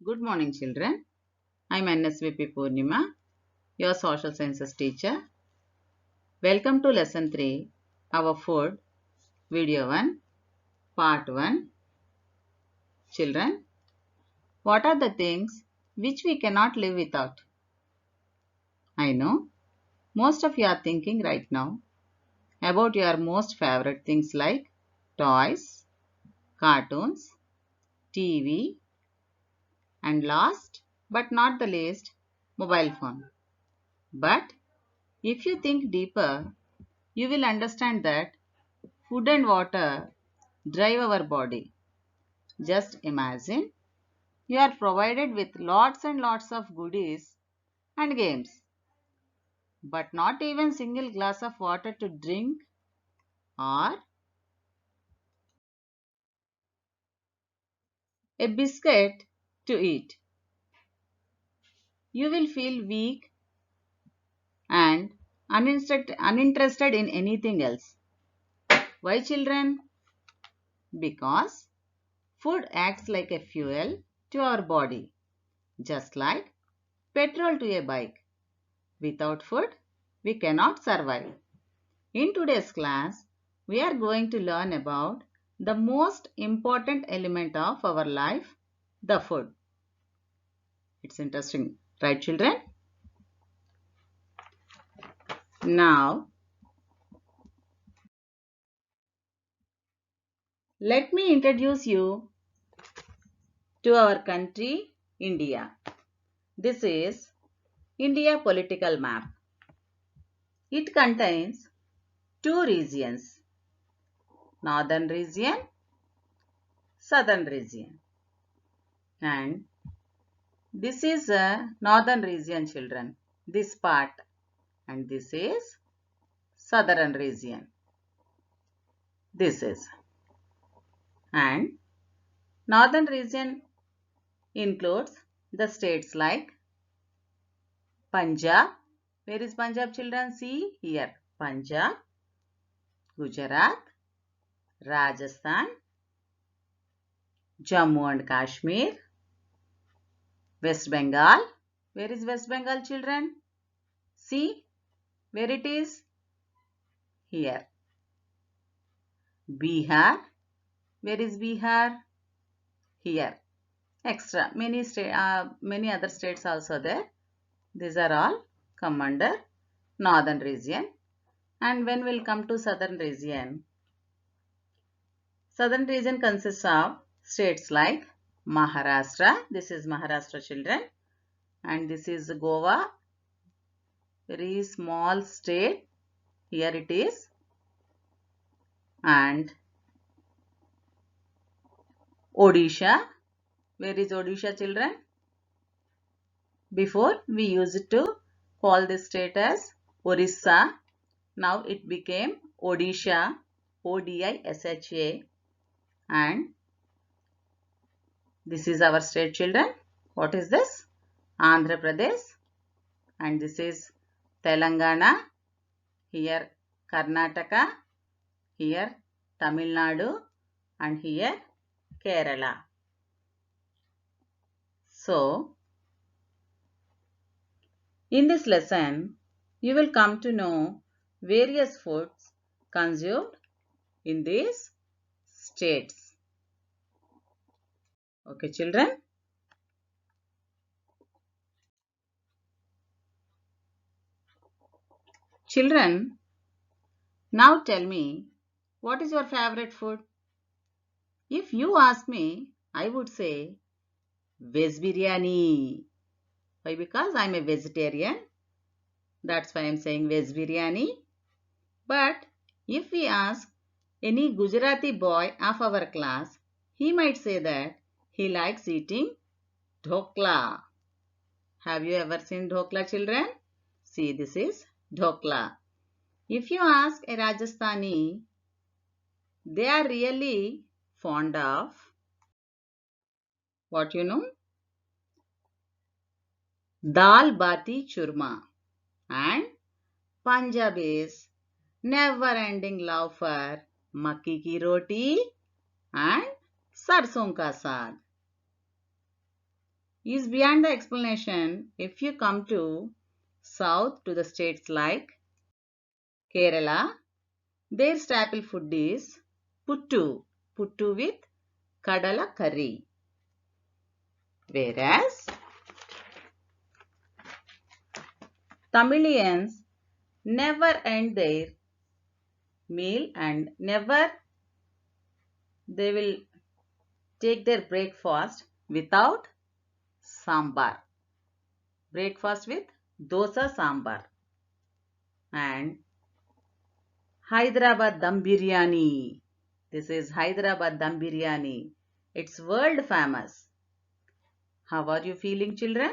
Good morning, children. I'm NSVP Purnima, your social sciences teacher. Welcome to lesson 3, our food, video 1, part 1. Children, what are the things which we cannot live without? I know most of you are thinking right now about your most favorite things like toys, cartoons, TV, and last but not the least, mobile phone. But if you think deeper, you will understand that food and water drive our body. Just imagine you are provided with lots and lots of goodies and games, but not even single glass of water to drink or a biscuit to eat. You will feel weak and uninterested in anything else. Why, children? Because food acts like a fuel to our body, just like petrol to a bike. Without food, we cannot survive. In today's class, we are going to learn about the most important element of our life, the food. It's interesting, right, children? Now, let me introduce you to our country, India. This is India political map. It contains two regions, northern region, southern region. And this is a northern region, children, this part. And this is southern region. This is. And northern region includes the states like Punjab. Where is Punjab, children? See here. Punjab, Gujarat, Rajasthan, Jammu and Kashmir, West Bengal. Where is West Bengal, children? See where it is? Here. Bihar. Where is Bihar? Here. Extra. Many other states also there. These are all come under northern region. And when we'll come to southern region consists of states like Maharashtra. This is Maharashtra, children. And this is Goa. Very small state. Here it is. And Odisha. Where is Odisha, children? Before we used to call this state as Orissa. Now it became Odisha. Odisha. And this is our state, children. What is this? Andhra Pradesh. And this is Telangana. Here Karnataka. Here Tamil Nadu. And here Kerala. So, in this lesson, you will come to know various foods consumed in these states. Okay, children? Children, now tell me, what is your favorite food? If you ask me, I would say veg biryani. Why? Because I'm a vegetarian. That's why I'm saying veg biryani. But if we ask any Gujarati boy of our class, he might say that he likes eating dhokla. Have you ever seen dhokla, children? See, this is dhokla. If you ask a Rajasthani, they are really fond of what you know? Dal bati churma. And Punjab is never-ending love for makki ki roti and sarson ka saag. is beyond the explanation. If you come to south to the states like Kerala, their staple food is puttu, puttu with kadala curry. Whereas Tamilians never end their meal and never they will take their breakfast without sambar. Breakfast with dosa sambar. And Hyderabad dum biryani. This is Hyderabad dum biryani. It's world famous. How are you feeling, children?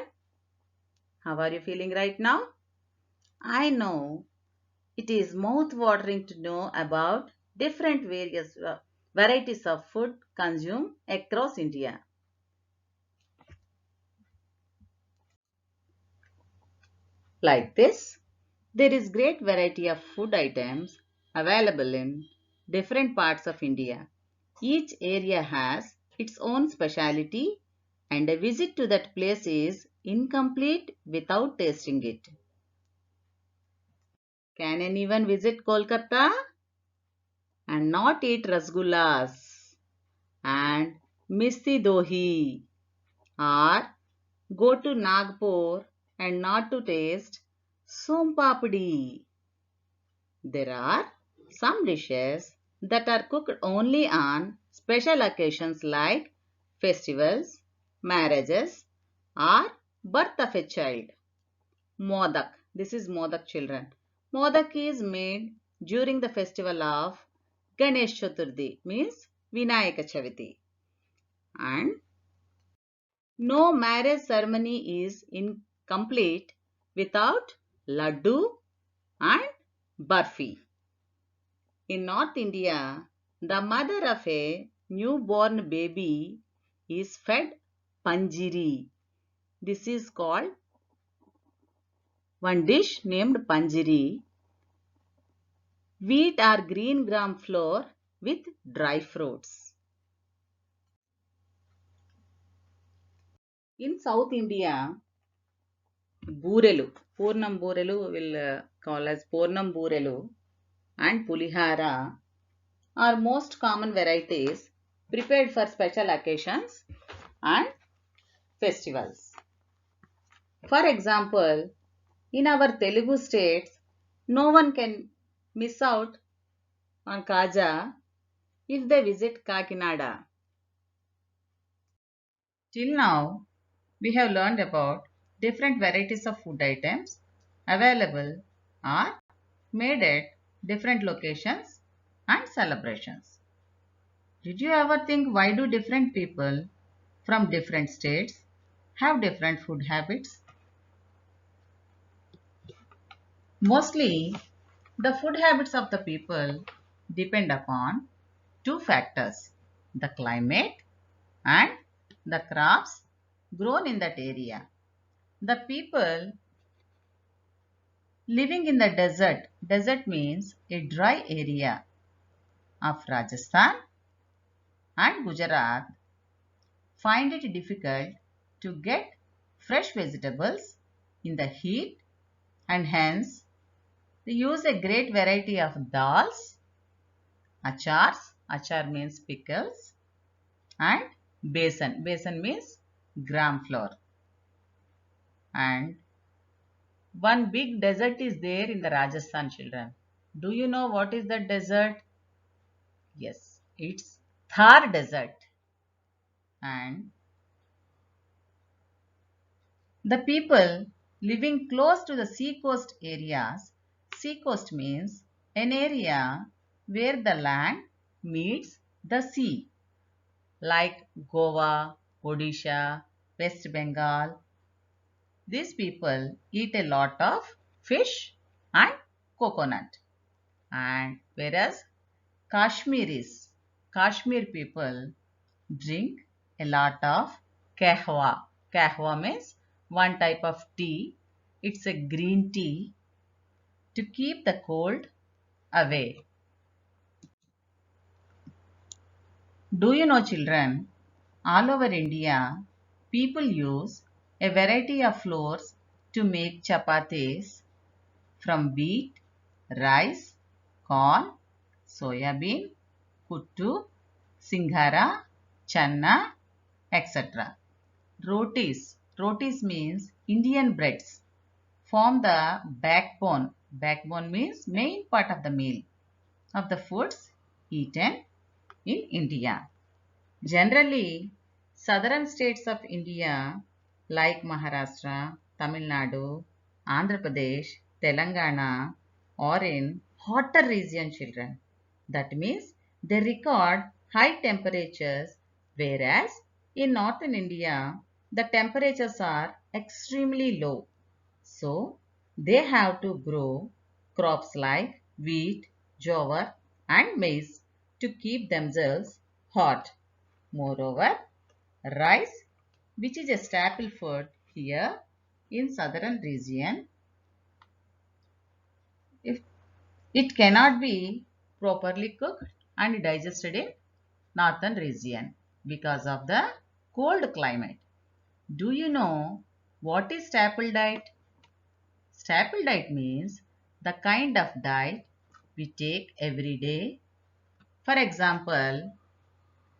How are you feeling right now? I know it is mouth-watering to know about different various varieties of food consumed across India. Like this, there is great variety of food items available in different parts of India. Each area has its own speciality and a visit to that place is incomplete without tasting it. Can anyone visit Kolkata and not eat rasgullas and misti dohi, or go to Nagpur and not to taste som papdi? There are some dishes that are cooked only on special occasions like festivals, marriages, or birth of a child. Modak. This is Modak, children. Modak is made during the festival of Ganesh Chaturthi, means Vinayaka Chaviti. And no marriage ceremony is incomplete without laddu and barfi. In North India, the mother of a newborn baby is fed panjiri. This is called one dish named panjiri, wheat or green gram flour with dry fruits. In South India, burelu, Purnam burelu will call as Purnam burelu and pulihara are most common varieties prepared for special occasions and festivals. For example, in our Telugu states, no one can miss out on Kaja if they visit Kakinada. Till now, we have learned about different varieties of food items available or made at different locations and celebrations. Did you ever think why do different people from different states have different food habits? Mostly, the food habits of the people depend upon two factors, the climate and the crops grown in that area. The people living in the desert means a dry area of Rajasthan and Gujarat, find it difficult to get fresh vegetables in the heat and hence they use a great variety of dals, achars, achar means pickles, and besan. Besan means gram flour. And one big desert is there in the Rajasthan, children. Do you know what is the desert? Yes, it's Thar Desert. And the people living close to the seacoast areas, seacoast means an area where the land meets the sea, like Goa, Odisha, West Bengal. These people eat a lot of fish and coconut. And whereas Kashmiris, Kashmir people drink a lot of kahwa. Kahwa means one type of tea. It's a green tea to keep the cold away. Do you know, children, all over India, People use a variety of flours to make chapatis from wheat, rice, corn, soya bean, kuttu, singhara, channa, etc. Rotis. Rotis means Indian breads. Form the backbone. Backbone means main part of the meal of the foods eaten in India. Generally, southern states of India like Maharashtra, Tamil Nadu, Andhra Pradesh, Telangana are in hotter region children. That means they record high temperatures, whereas in northern India the temperatures are extremely low. So they have to grow crops like wheat, jowar and maize to keep themselves hot. Moreover, rice, which is a staple food here in southern region, if it cannot be properly cooked and digested in northern region because of the cold climate. Do you know what is staple diet? Staple diet means the kind of diet we take every day. For example,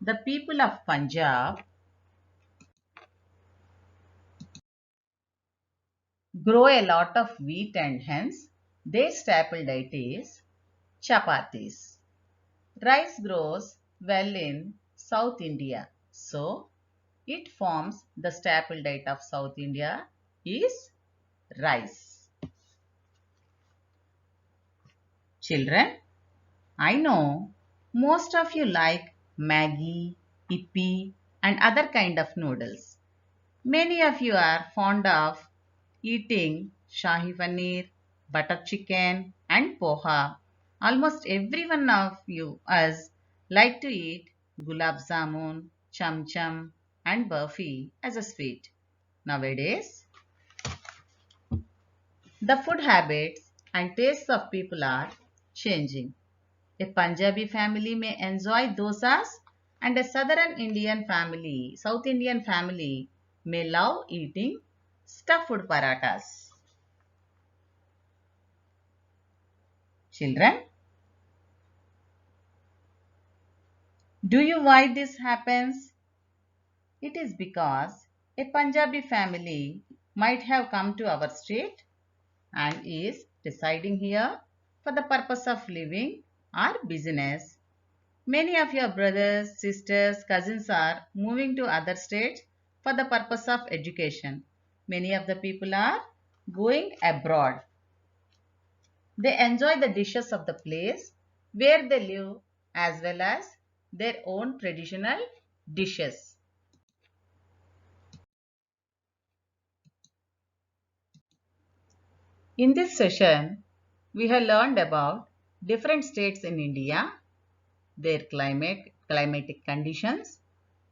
the people of Punjab grow a lot of wheat and hence their staple diet is chapatis. Rice grows well in South India, so it forms the staple diet of South India is rice. Children, I know most of you like Maggi, Yippee and other kind of noodles. Many of you are fond of eating Shahi Paneer, butter chicken and poha. Almost every one of you us like to eat gulab jamun, cham cham and burfi as a sweet. Nowadays, the food habits and tastes of people are changing. A Punjabi family may enjoy dosas and a southern Indian family, South Indian family may love eating stuffed paratas. Children, do you why this happens? It is because a Punjabi family might have come to our state and is residing here for the purpose of living or business. Many of your brothers, sisters, cousins are moving to other states for the purpose of education. Many of the people are going abroad. They enjoy the dishes of the place where they live as well as their own traditional dishes. In this session, we have learned about different states in India, their climatic conditions,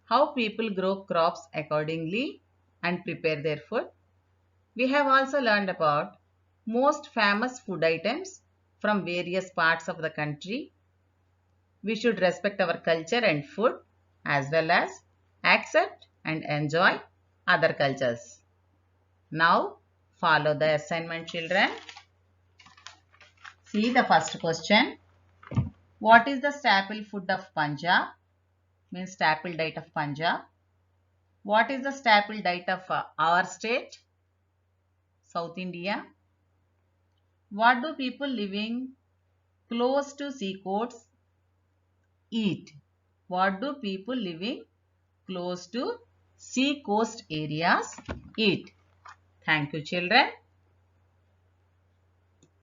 how people grow crops accordingly and prepare their food. We have also learned about most famous food items from various parts of the country. We should respect our culture and food as well as accept and enjoy other cultures. Now follow the assignment, children. See the first question. What is the staple food of Punjab? Means staple diet of Punjab. What is the staple diet of our state? South India. What do people living close to sea coasts eat? What do people living close to sea coast areas eat? Thank you, children.